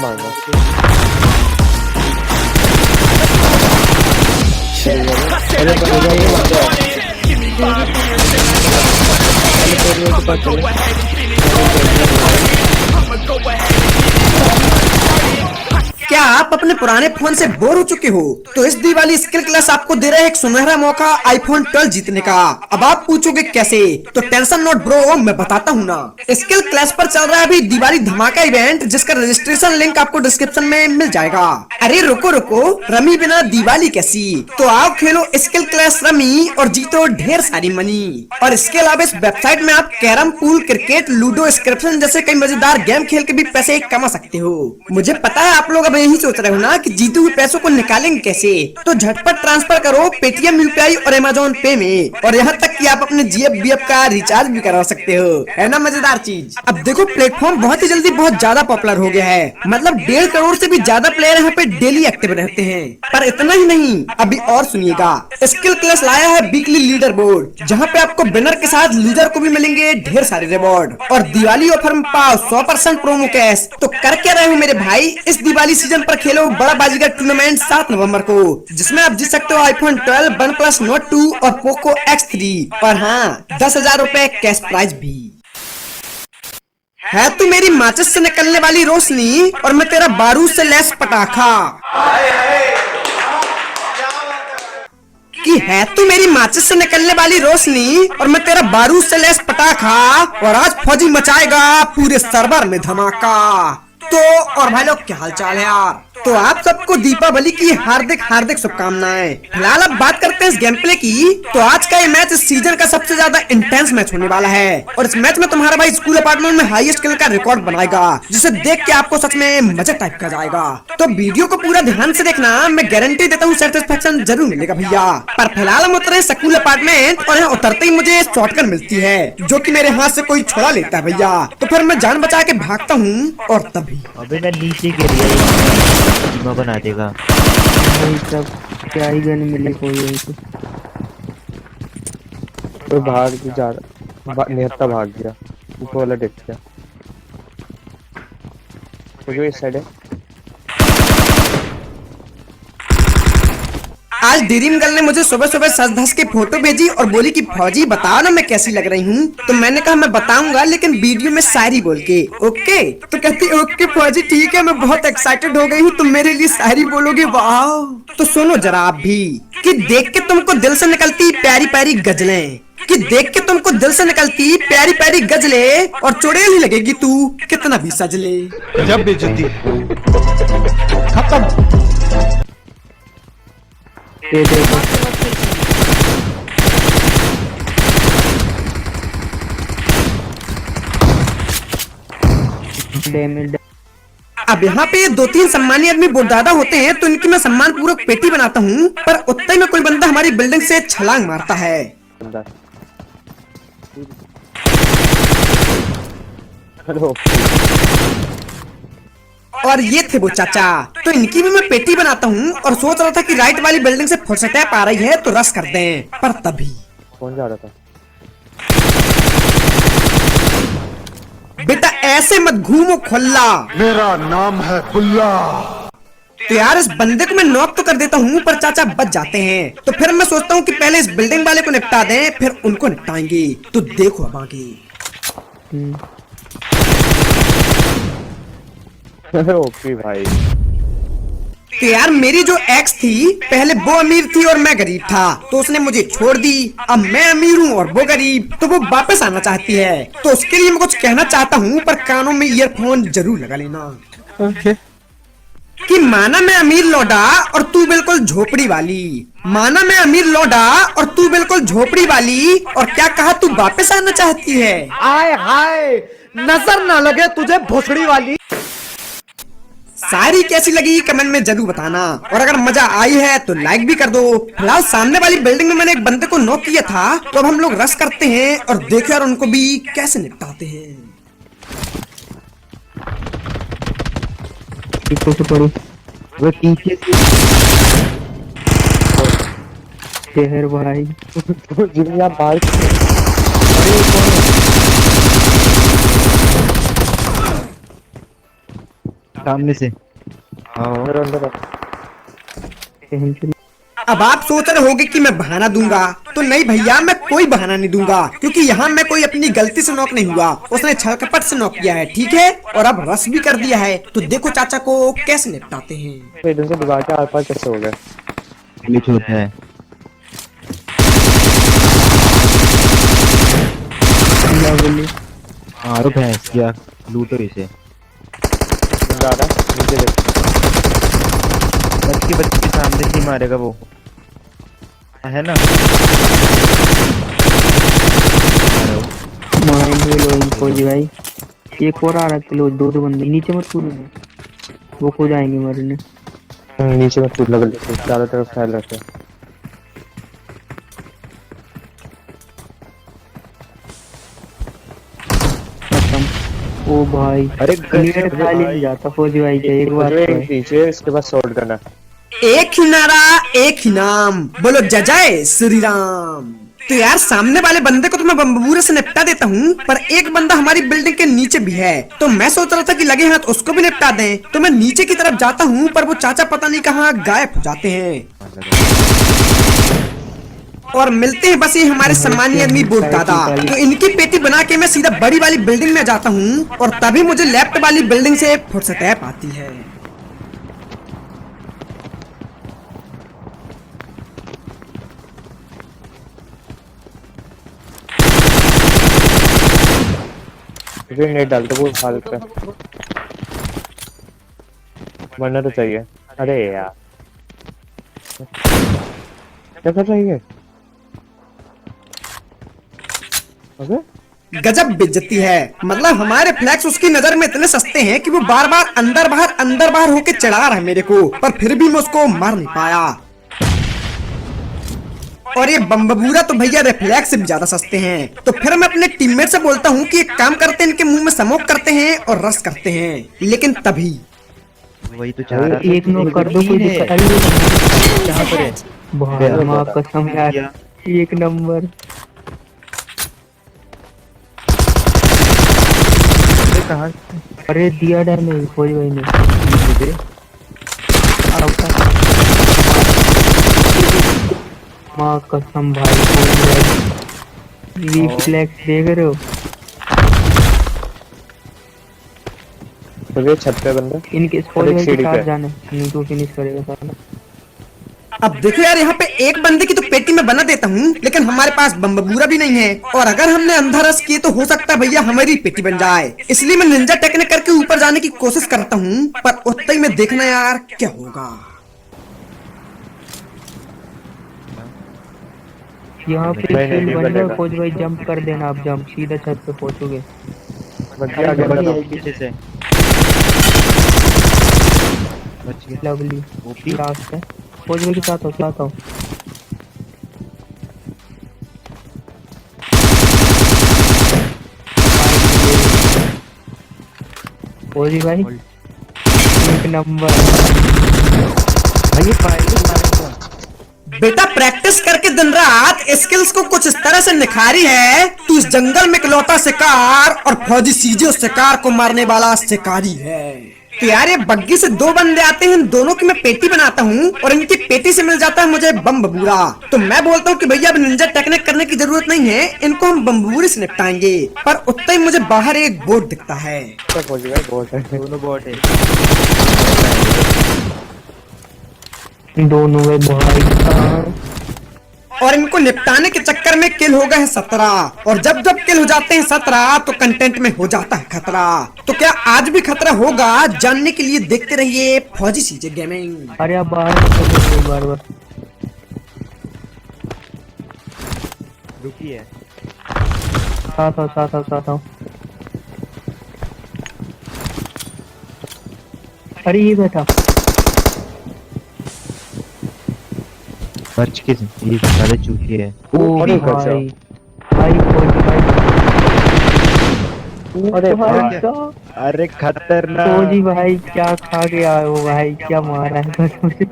मारना अरे बनेगा ये बंदा क्या आप अपने पुराने फोन से बोर हो चुके हो? तो इस दिवाली स्किल क्लास आपको दे रहा है एक सुनहरा मौका आईफोन 12 जीतने का। अब आप पूछोगे कैसे? तो टेंशन नॉट ब्रो, मैं बताता हूँ ना। स्किल क्लास पर चल रहा है अभी दिवाली धमाका इवेंट, जिसका रजिस्ट्रेशन लिंक आपको डिस्क्रिप्शन में मिल जाएगा। अरे रुको रुको, रमी बिना दिवाली कैसी? तो आओ खेलो स्किल क्लास रमी और जीतो ढेर सारी मनी। और इसके अलावा इस वेबसाइट में आप कैरम, पूल, क्रिकेट, लूडो, स्क्रिप्शन जैसे कई मजेदार गेम खेल के भी पैसे कमा सकते हो। मुझे पता है आप लोग अब यही सोच रहे हो ना कि जीते हुए पैसों को निकालेंगे कैसे, तो झटपट ट्रांसफर करो पेटीएम, यूपीआई और अमेज़न पे में। और यहाँ तक कि आप अपने जीएफ बीएफ का रिचार्ज भी करवा सकते हो। है ना मजेदार चीज? अब देखो प्लेटफॉर्म बहुत ही जल्दी बहुत ज्यादा पॉपुलर हो गया है। मतलब 1.5 करोड़ से भी ज्यादा प्लेयर यहाँ पे डेली एक्टिव रहते हैं। पर इतना ही नहीं, अभी और सुनिएगा। स्किल क्लास लाया है वीकली लीडर बोर्ड, जहाँ पे आपको विनर के साथ लूजर को भी मिलेंगे ढेर सारे रिवॉर्ड। और दिवाली ऑफर में पाओ 100% प्रोमो कैश। तो कर क्या रहे हो मेरे भाई? इस दिवाली सीजन पर खेलो बड़ा बाजीगर टूर्नामेंट 7 नवंबर को, जिसमें आप जीत सकते हो आईफोन 12, OnePlus Nord 2 और पोको X3 और हाँ 10,000 रुपए कैश प्राइज भी। है तू मेरी माचिस से निकलने वाली रोशनी और मैं तेरा बारूद से लैस पटाखा। कि है तू मेरी माचिस से निकलने वाली रोशनी और मैं तेरा बारूद से लैस पटाखा, और आज फौजी मचाएगा पूरे सर्वर में धमाका। तो और भाई लोग क्या हाल चाल है यार? तो आप सबको दीपावली की हार्दिक हार्दिक शुभकामनाएं। फिलहाल अब बात करते हैं इस गेम प्ले की। तो आज का ये मैच इस सीजन का सबसे ज्यादा इंटेंस मैच होने वाला है, और इस मैच में तुम्हारा भाई स्कूल अपार्टमेंट में हाईएस्ट किल का रिकॉर्ड बनाएगा, जिसे देख के आपको सच में मजा टाइप का जाएगा। तो वीडियो को पूरा ध्यान से देखना, मैं गारंटी देता हूँ सेटिस्फेक्शन जरूर मिलेगा भैया। पर फिलहाल हम उतरे स्कूल अपार्टमेंट और यहाँ उतरते ही मुझे शॉटगन मिलती है, जो की मेरे हाथ से कोई छुड़ा लेता है भैया। तो फिर मैं जान बचा के भागता हूँ और तभी अबे ना नीचे गिर गया, धीमा बना देगा। भाई सब क्या ही गन मिली कोई तो भाग भी जा रहा, निहत्ता भाग गया, ऊपर वाला दिख गया। तो जो इस साइड है, आज ड्रीम गर्ल ने मुझे सुबह सुबह सज धस के फोटो भेजी और बोली कि फौजी बताओ ना मैं कैसी लग रही हूँ। तो मैंने कहा मैं बताऊंगा, लेकिन वीडियो में शायरी बोल के। ओके? तो कहती ओके फौजी ठीक है, मैं बहुत एक्साइटेड हो गई हूँ, तुम मेरे लिए शायरी बोलोगे? वाह। तो सुनो जरा आप भी, कि देख के तुमको दिल से निकलती प्यारी प्यारी गजलें, कि देख के तुमको दिल से निकलती प्यारी प्यारी गजलें, और चुड़ैल ही लगेगी तू कितना भी सजले। जब बेइज्जती खत्म। ये देखो डैमेज। अब यहाँ पे 2-3 सम्मानी आदमी बुढ़दादा होते हैं, तो इनकी मैं सम्मान पूर्वक पेटी बनाता हूँ। पर उतने में कोई बंदा हमारी बिल्डिंग से छलांग मारता है। हेलो। और ये थे वो चाचा। तो इनकी भी मैं पेटी बनाता हूँ और सोच रहा था कि राइट वाली बिल्डिंग से फुटस्टेप आ रही है तो रश कर दें, पर तभी कौन जा रहा था? बेटा ऐसे मत घूमो खुल्ला, मेरा नाम है बुल्ला। तो यार इस बंदे को मैं नॉक तो कर देता हूँ, पर चाचा बच जाते हैं। तो फिर मैं सोचता हूँ कि पहले इस बिल्डिंग वाले को निपटा दें, फिर उनको निपटाएंगे। तो देखो अब आगे। ओके भाई। तो यार मेरी जो एक्स थी, पहले वो अमीर थी और मैं गरीब था, तो उसने मुझे छोड़ दी। अब मैं अमीर हूँ और वो गरीब, तो वो वापस आना चाहती है। तो उसके लिए मैं कुछ कहना चाहता हूँ, पर कानों में ईयरफोन जरूर लगा लेना। ओके। कि माना मैं अमीर लौटा और तू बिल्कुल झोपड़ी वाली, माना मैं अमीर लौटा और तू बिल्कुल झोपड़ी वाली, और क्या कहा तू वापस आना चाहती है? आय हाय, नजर ना लगे तुझे भोसड़ी वाली। शायरी कैसी लगी कमेंट में जरूर बताना, और अगर मजा आई है तो लाइक भी कर दो। फिलहाल सामने वाली बिल्डिंग में मैंने एक बंदे को नॉक किया था, तो अब हम लोग रश करते हैं और देखो यार उनको भी कैसे निपटाते हैं। वो पीछे शहर भाई दुनिया बाहर सामने से। हाँ अंदर अंदर। अब आप सोच रहे होंगे कि मैं बहाना दूंगा, तो नहीं भैया, मैं कोई बहाना नहीं दूंगा, क्योंकि यहाँ मैं कोई अपनी गलती से नॉक नहीं हुआ, उसने छल कपट से नॉक किया है, ठीक है। और अब रश भी कर दिया है, तो देखो चाचा को कैसे निपटाते हैं। तो इधर से दीवार के आर पार कैसे हो गए? ग्लिच होता है। मारो भैंस किया, लूटो इसे। बंदा आ रहा है, नीचे देख। बच्चे के सामने से ही मारेगा वो, है ना। फौजी भाई एक और आ रहा किलो, दो बंदे नीचे मत कूदो, वो कूद आएंगे मरने। नीचे में कूद लगा, चारों तरफ फैल रखे। ओ भाई अरे क्लियर खाली नहीं जाता फौजी भाई का, एक बार पीछे इसके बाद शॉट करना। एक ही नारा एक ही नाम, बोलो जय जय श्री राम। तो यार सामने वाले बंदे को तो मैं बम्बूरे से निपटा देता हूँ, पर एक बंदा हमारी बिल्डिंग के नीचे भी है, तो मैं सोच रहा था कि लगे हाथ उसको भी निपटा दें। तो मैं नीचे की तरफ जाता हूँ, पर वो चाचा पता नहीं कहाँ गायब हो जाते हैं, और मिलते हैं बस ये हमारे सम्मानीय आदमी बोट दादा। तो इनकी पेटी बना के मैं सीधा बड़ी वाली बिल्डिंग में जाता हूँ, और तभी मुझे लेफ्ट वाली बिल्डिंग से फुर्सत आती है। ग्रेनेड डाल दो वो हाल पे, मरना तो चाहिए। अरे यार क्या कर रही है? अबे गजब बेइज्जती है, मतलब हमारे फ्लैक्स उसकी नजर में इतने सस्ते हैं कि वो बार बार अंदर बाहर होके चढ़ा रहा है मेरे को, पर फिर भी मैं उसको मार नहीं पाया। और ये बम्बूरा तो भैया रिफ्लेक्स से भी ज्यादा सस्ते हैं। तो फिर मैं अपने टीममेट से बोलता हूँ कि एक काम करते हैं, इनके मुंह में स्मोक करते हैं और रश करते हैं, लेकिन तभी वही तो चाह रहा था। एक नोक कर दो, कोई दिक्कत नहीं। यहाँ पर है। बहुत मां कसम यार, एक नंबर। कहाँ अरे दिया डैमेज फौजी भाई ने। मां कसम भाई, रिफ्लेक्स देख रहे हो। तो ये छत पे बंदा, इनके फौजी भाई के साथ जाने, नहीं तो फिनिश करेगा साला। अब देखो यार, यहाँ पे एक बंदे की तो पेटी में बना देता हूँ, लेकिन हमारे पास बम्बूरा भी नहीं है, और अगर हमने अंधा रस किए तो हो सकता है भैया हमारी पेटी बन जाए। इसलिए मैं निंजा टेक्निक करके ऊपर जाने की कोशिश करता हूँ, पर उतना ही में देखना यार क्या होगा। यहाँ पे खेल बन रहा है फौजी भाई, जंप कर देना आप, जंप सीधा छत पे पहुंचोगे। पीछे से लवली लास्ट है, फौजी भाई के साथ हो, साथ हो। फौजी भाई एक नंबर बेटा, प्रैक्टिस करके दिन रात स्किल्स को कुछ इस तरह से निखारी है, तू इस जंगल में इकलौता शिकार और फौजी सीजे उस शिकार को मारने वाला शिकारी है। तो यार ये बग्गी से दो बंदे आते हैं, इन दोनों की मैं पेटी बनाता हूँ, और इनकी पेटी से मिल जाता है मुझे बम्बूरा। तो मैं बोलता हूँ कि भैया अब निंजा टेक्निक करने की जरूरत नहीं है, इनको हम बम्बूरे से निपटाएंगे। पर उतना ही मुझे बाहर एक बोट दिखता है। दोनों बॉट है। दोनों में भाई, और इनको निपटाने के चक्कर में किल हो गए हैं 17, और जब जब किल हो जाते हैं 17 तो कंटेंट में हो जाता है खतरा। तो क्या आज भी खतरा होगा, जानने के लिए देखते रहिए फौजी सीजे गेमिंग। अरे आप बाहर बार रुकी है, साथ आओ। अरे ये बैठा बच के ये सारे चूतिए है। ओ भाई भाई अरे भाई का अरे खतरनाक फौजी भाई क्या खा के आए हो भाई, क्या मारा है कसम से।